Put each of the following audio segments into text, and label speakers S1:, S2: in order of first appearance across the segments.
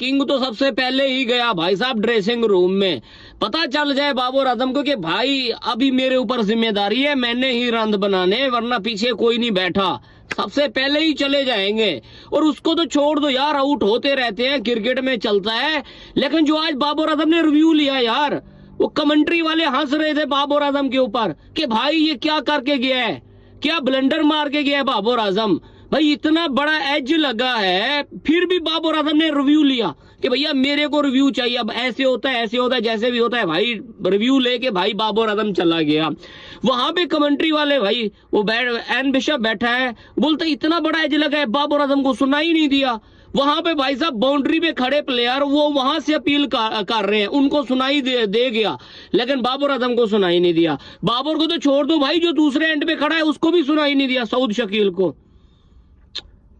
S1: King तो सबसे पहले ही गया भाई साहब ड्रेसिंग रूम में। पता चल जाए बाबर आजम को कि भाई अभी मेरे ऊपर जिम्मेदारी है, मैंने ही रंद बनाने, वरना पीछे कोई नहीं बैठा, सबसे पहले ही चले जाएंगे। और उसको तो छोड़ दो यार, आउट होते रहते हैं, क्रिकेट में चलता है। लेकिन जो आज बाबर आजम ने रिव्यू लिया यार, वो कमेंट्री वाले हंस रहे थे बाबर आजम के ऊपर कि भाई ये क्या करके गया है, क्या ब्लंडर मार के गया है बाबर आजम। भाई इतना बड़ा एज लगा है, फिर भी बाबर आजम ने रिव्यू लिया कि भैया मेरे को रिव्यू चाहिए, अब ऐसे होता है ऐसे होता है, जैसे भी होता है भाई। रिव्यू लेके भाई बाबर आजम चला गया। वहां पे कमेंट्री वाले भाई वो एन बिशप बैठा है, बोलता इतना बड़ा एज लगा है, बाबर आजम को सुना ही नहीं दिया। वहां पे भाई साहब बाउंड्री पे खड़े प्लेयर वो वहां से अपील कर रहे हैं, उनको सुनाई दे गया, लेकिन बाबर आजम को सुनाई नहीं दिया। बाबर को तो छोड़ दो भाई, जो दूसरे एंड पे खड़ा है उसको भी सुनाई नहीं दिया, सऊद शकील को।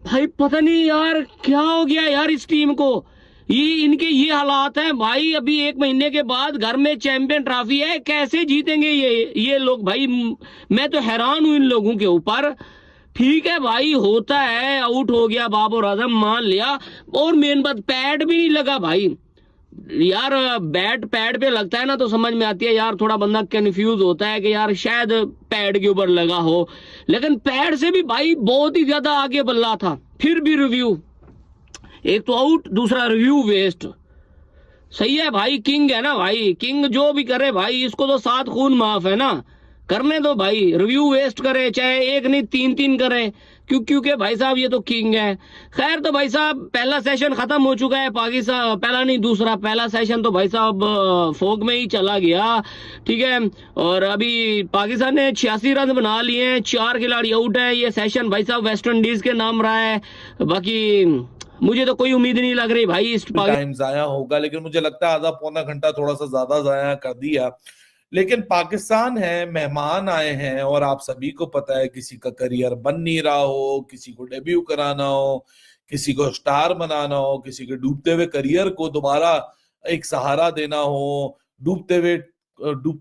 S1: भाई पता नहीं यार क्या हो गया यार इस टीम को, ये इनके ये हालात हैं भाई। अभी 1 महीने के बाद घर में चैंपियन ट्रॉफी है, कैसे जीतेंगे ये लोग भाई। मैं तो हैरान हूं इन लोगों के ऊपर। ठीक है भाई, होता है, आउट हो गया बाबर आजम, मान लिया। और मेन बात, पैड भी नहीं लगा भाई यार। बैट पैड पे लगता है ना तो समझ में आती है यार, थोड़ा बंदा कंफ्यूज होता है कि यार शायद पैड के ऊपर लगा हो, लेकिन पैड से भी भाई बहुत ही ज्यादा आगे बल्ला था। फिर भी रिव्यू, एक तो आउट, दूसरा रिव्यू वेस्ट। सही है भाई, किंग है ना भाई, किंग जो भी करे भाई, इसको तो 7 खून माफ है ना, करने दो भाई। रिव्यू वेस्ट करे, चाहे एक नहीं 3-3 करे, क्योंकि भाई साहब ये तो किंग है। खैर, तो भाई साहब पहला सेशन खत्म हो चुका है पाकिस्तान, पहला नहीं दूसरा, पहला सेशन तो भाई साहब फोक में ही चला गया। ठीक है, और अभी पाकिस्तान ने 86 रन बना लिए हैं, 4 खिलाड़ी आउट है। ये सेशन भाई साहब वेस्ट इंडीज के नाम रहा है। बाकी मुझे तो कोई उम्मीद नहीं लग रही भाई इस
S2: टाइम जाया होगा, लेकिन मुझे लगता है आधा पौना घंटा थोड़ा सा ज्यादा जाया कर दिया। लेकिन पाकिस्तान है, मेहमान आए हैं, और आप सभी को पता है किसी का करियर बन नहीं रहा हो, किसी को डेब्यू कराना हो, किसी को स्टार बनाना हो, किसी के डूबते हुए करियर को दोबारा एक सहारा देना हो। डूबते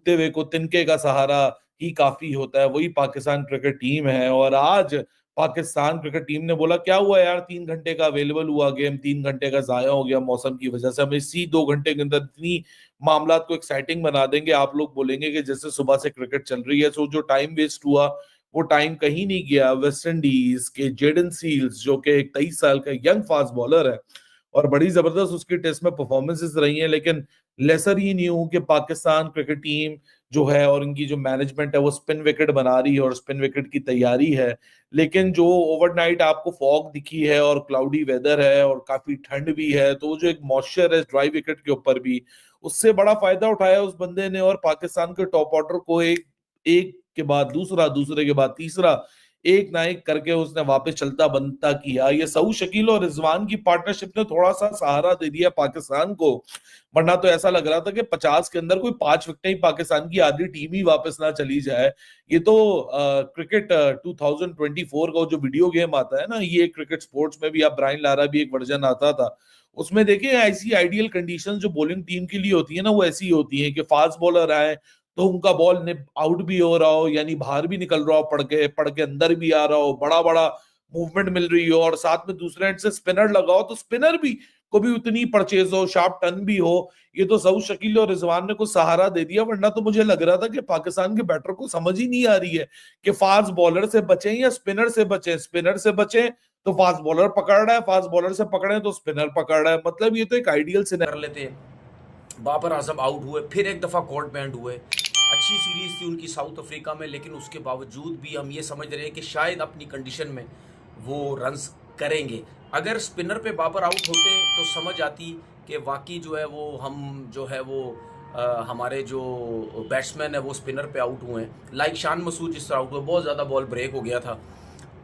S2: हुए को तिनके का सहारा ही काफी होता है, वही पाकिस्तान क्रिकेट टीम है। और आज पाकिस्तान क्रिकेट टीम ने बोला क्या हुआ यार, 3 घंटे का अवेलेबल हुआ गेम, 3 घंटे का जाया हो गया मौसम की वजह से, हम इसी 2 घंटे के अंदर इतनी मामला को एक्साइटिंग बना देंगे, आप लोग बोलेंगे कि जैसे सुबह से क्रिकेट चल रही है। सो जो टाइम वेस्ट हुआ वो टाइम कहीं नहीं गया। वेस्ट इंडीज के जेडन सील्स, जो कि एक 23 साल का यंग फास्ट बॉलर है और बड़ी जबरदस्त उसकी टेस्ट में परफॉर्मेंसेस रही हैं, लेकिन लेसर ही नहीं हूं कि पाकिस्तान क्रिकेट टीम जो है और इनकी जो मैनेजमेंट है वो स्पिन विकेट बना रही है और स्पिन विकेट की तैयारी है। लेकिन जो ओवरनाइट आपको फॉग दिखी है और क्लाउडी वेदर है और काफी ठंड भी है, तो जो एक मॉइस्चर है ड्राई विकेट के ऊपर भी, उससे बड़ा फायदा उठाया उस बंदे ने और पाकिस्तान के टॉप ऑर्डर को एक एक के बाद दूसरा, दूसरे के बाद तीसरा, एक ना एक करके उसने वापस चलता बनता किया। ये सऊद शकील और रिजवान की पार्टनरशिप ने थोड़ा सा सहारा दे दिया पाकिस्तान को, वरना तो ऐसा लग रहा था कि 50 के अंदर कोई 5 विकेटें ही पाकिस्तान की आधी टीम ही वापस ना चली जाए। ये तो क्रिकेट 2024 का जो वीडियो गेम आता है ना, ये क्रिकेट स्पोर्ट्स में भी, आप ब्रायन लारा भी एक वर्जन आता था, उसमें देखिए ऐसी आइडियल कंडीशंस जो बॉलिंग टीम के लिए होती है ना, वो ऐसी होती है कि फास्ट बॉलर आए तो उनका बॉल आउट भी हो रहा हो, यानी बाहर भी निकल रहा हो, पड़ के अंदर भी आ रहा हो, बड़ा बड़ा मूवमेंट मिल रही हो, और साथ में दूसरे एंड से स्पिनर लगाओ तो स्पिनर भी को भी उतनी परचेज हो, शार्प टर्न भी हो। ये तो सऊद शकील और रिजवान ने कुछ सहारा दे दिया, वरना तो मुझे लग रहा था कि पाकिस्तान के बैटर को समझ ही नहीं आ रही है कि फास्ट बॉलर से बचें या स्पिनर से बचें। स्पिनर से बचें तो फास्ट बॉलर पकड़ रहा है, फास्ट बॉलर से पकड़े तो स्पिनर पकड़ रहा है। मतलब ये तो एक आइडियल सिनेरियो
S3: कर लेते। बाबर आजम आउट हुए, फिर एक दफा कोर्ट बैंड हुए। अच्छी सीरीज थी उनकी साउथ अफ्रीका में, लेकिन उसके बावजूद भी हम ये समझ रहे हैं कि शायद अपनी कंडीशन में वो रन्स करेंगे। अगर स्पिनर पे बाबर आउट होते तो समझ आती कि वाकई जो है वो हम जो है वो हमारे जो बैट्समैन है वो स्पिनर पे आउट हुए हैं। लाइक शान मसूद जिस तरह आउट हुए, बहुत ज़्यादा बॉल ब्रेक हो गया था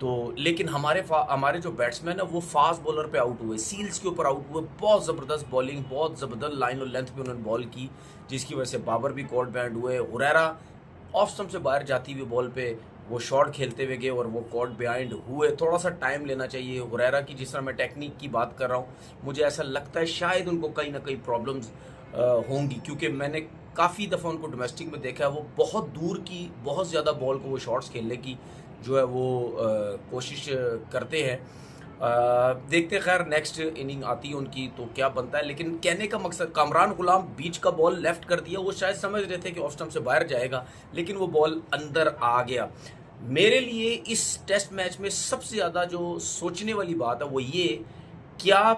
S3: तो, लेकिन हमारे जो बैट्समैन है वो फास्ट बॉलर पे आउट हुए, सील्स के ऊपर आउट हुए। बहुत ज़बरदस्त बॉलिंग, बहुत ज़बरदस्त लाइन और लेंथ पे उन्होंने बॉल की, जिसकी वजह से बाबर भी कोर्ट बैंड हुए। हुरैरा ऑफ स्टंप से बाहर जाती हुई बॉल पे वो शॉट खेलते हुए गए और वो कोर्ट बिहाइंड हुए। थोड़ा सा टाइम लेना चाहिए हुरैरा की, जिस तरह मैं टेक्निक की बात कर रहा हूँ, मुझे ऐसा लगता है शायद उनको कहीं ना कहीं प्रॉब्लम्स होंगी, क्योंकि मैंने काफ़ी दफ़ा उनको डोमेस्टिक में देखा है, वो बहुत दूर की बहुत ज़्यादा बॉल को वो शॉट्स खेलने की जो है वो कोशिश करते हैं। देखते खैर नेक्स्ट इनिंग आती है उनकी तो क्या बनता है, लेकिन कहने का मकसद कामरान गुलाम बीच का बॉल लेफ्ट कर दिया, वो शायद समझ रहे थे कि ऑफ स्टंप से बाहर जाएगा, लेकिन वो बॉल अंदर आ गया। मेरे लिए इस टेस्ट मैच में सबसे ज़्यादा जो सोचने वाली बात है वो ये, क्या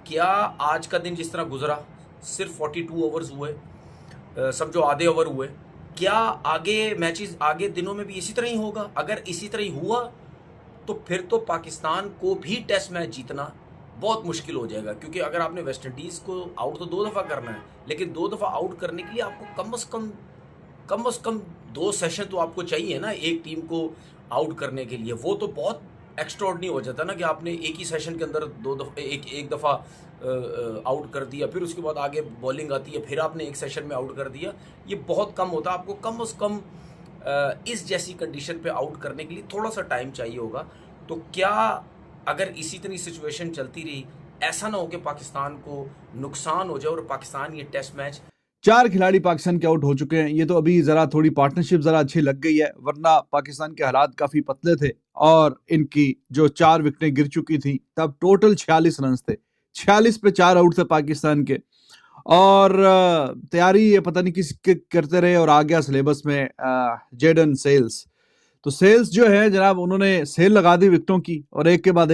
S3: क्या आज का दिन जिस तरह गुजरा, सिर्फ 42 ओवर्स हुए, समझो आधे ओवर हुए, क्या आगे मैचेस आगे दिनों में भी इसी तरह ही होगा? अगर इसी तरह ही हुआ तो फिर तो पाकिस्तान को भी टेस्ट मैच जीतना बहुत मुश्किल हो जाएगा, क्योंकि अगर आपने वेस्ट इंडीज़ को आउट तो 2 दफ़ा करना है, लेकिन 2 दफ़ा आउट करने के लिए आपको कम से कम 2 सेशन तो आपको चाहिए ना एक टीम को आउट करने के लिए। वो तो बहुत एक्स्ट्राऑर्डिनरी हो जाता है ना कि आपने एक ही सेशन के अंदर एक दफ़ा आउट कर दिया, फिर उसके बाद आगे बॉलिंग आती है, फिर आपने एक सेशन में आउट कर दिया। ये बहुत कम होता है, आपको कम से कम इस जैसी कंडीशन पे आउट करने के लिए थोड़ा सा टाइम चाहिए होगा। तो क्या अगर इसी तरह सिचुएशन चलती रही, ऐसा ना हो कि पाकिस्तान को नुकसान हो जाए और पाकिस्तान ये टेस्ट मैच
S4: 4 खिलाड़ी पाकिस्तान के आउट हो चुके हैं। ये तो अभी जरा थोड़ी पार्टनरशिप जरा अच्छी लग गई है, वरना पाकिस्तान के हालात काफी पतले थे और इनकी जो 4 विकेटें गिर चुकी थी तब टोटल 46 रन थे। 46 पे 4 आउट थे पाकिस्तान के और तैयारी ये पता नहीं किस करते रहे और आ गया सिलेबस में जेडन सेल्स। तो सेल्स जो है जनाब, उन्होंने सेल लगा दी विकेटों की और एक के बाद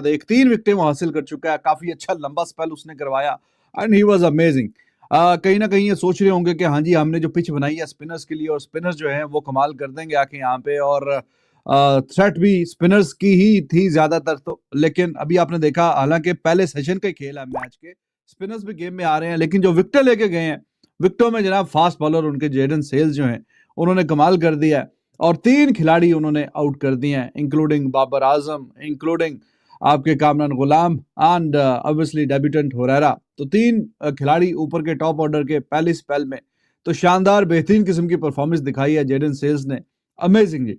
S4: एक 3 विकेटें वो हासिल कर चुका है। काफी अच्छा लंबा स्पेल उसने करवाया एंड ही वाज अमेजिंग। कहीं ना कहीं ये सोच रहे होंगे कि हाँ जी हमने जो पिच बनाई है स्पिनर्स के लिए और स्पिनर्स जो है वो कमाल कर देंगे आके यहाँ पे, और थ्रेट भी स्पिनर्स की ही थी ज्यादातर। तो लेकिन अभी आपने देखा, हालांकि पहले सेशन का खेल है मैच के, स्पिनर्स भी गेम में आ रहे हैं, लेकिन जो विकेटें लेके गए हैं, विकेटों में जनाब फास्ट बॉलर उनके जेडन सेल्स जो हैं उन्होंने कमाल कर दिया है और 3 खिलाड़ी उन्होंने आउट कर दिए हैं, इंक्लूडिंग बाबर आजम, इंक्लूडिंग आपके कामरान गुलाम एंड ऑब्वियसली डेब्यूटेंट हुरैरा। तो 3 खिलाड़ी ऊपर के टॉप ऑर्डर के पहले स्पेल में तो शानदार बेहतरीन किस्म की परफॉर्मेंस दिखाई है जेडन सेल्स ने, अमेजिंग जी।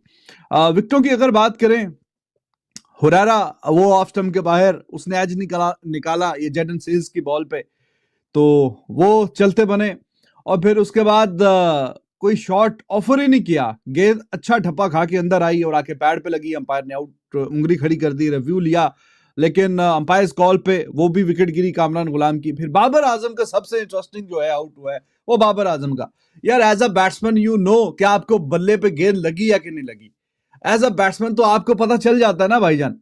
S4: विकेटों की अगर बात करें, हुरैरा वो ऑफ स्टंप के बाहर उसने एज निकाला ये जेडन सेल्स की बॉल पे, तो वो चलते बने और फिर उसके बाद कोई शॉट ऑफर ही नहीं किया। गेंद अच्छा ठप्पा खा के अंदर आई और आके पैड पे लगी, अंपायर ने आउट उंगली खड़ी कर दी, रिव्यू लिया, लेकिन अंपायर कॉल पे वो भी विकेट गिरी कामरान गुलाम की। फिर बाबर आजम का सबसे इंटरेस्टिंग जो है आउट हुआ है वो बाबर आजम का। यार as a batsman you know क्या आपको बल्ले पे गेंद लगी या कि नहीं लगी। एज अ बैट्समैन तो आपको पता चल जाता है ना भाईजान।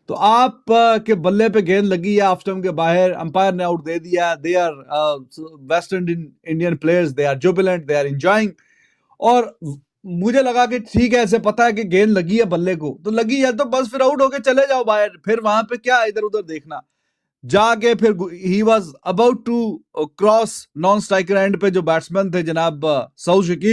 S4: तो आप के बल्ले पे गेंद लगी है ऑफ स्टंप के बाहर, अंपायर ने आउट दे दिया। They are West Indian players, they are jubilant, they are enjoying. और मुझे लगा कि ठीक है, ऐसे पता है कि गेंद लगी है बल्ले को, तो लगी है तो बस फिर आउट होके चले जाओ बाहर, फिर वहां पे क्या इधर उधर देखना। जाके फिर he was about to cross non striker end पे जो बैट्समैन थे जनाब सऊद शकील,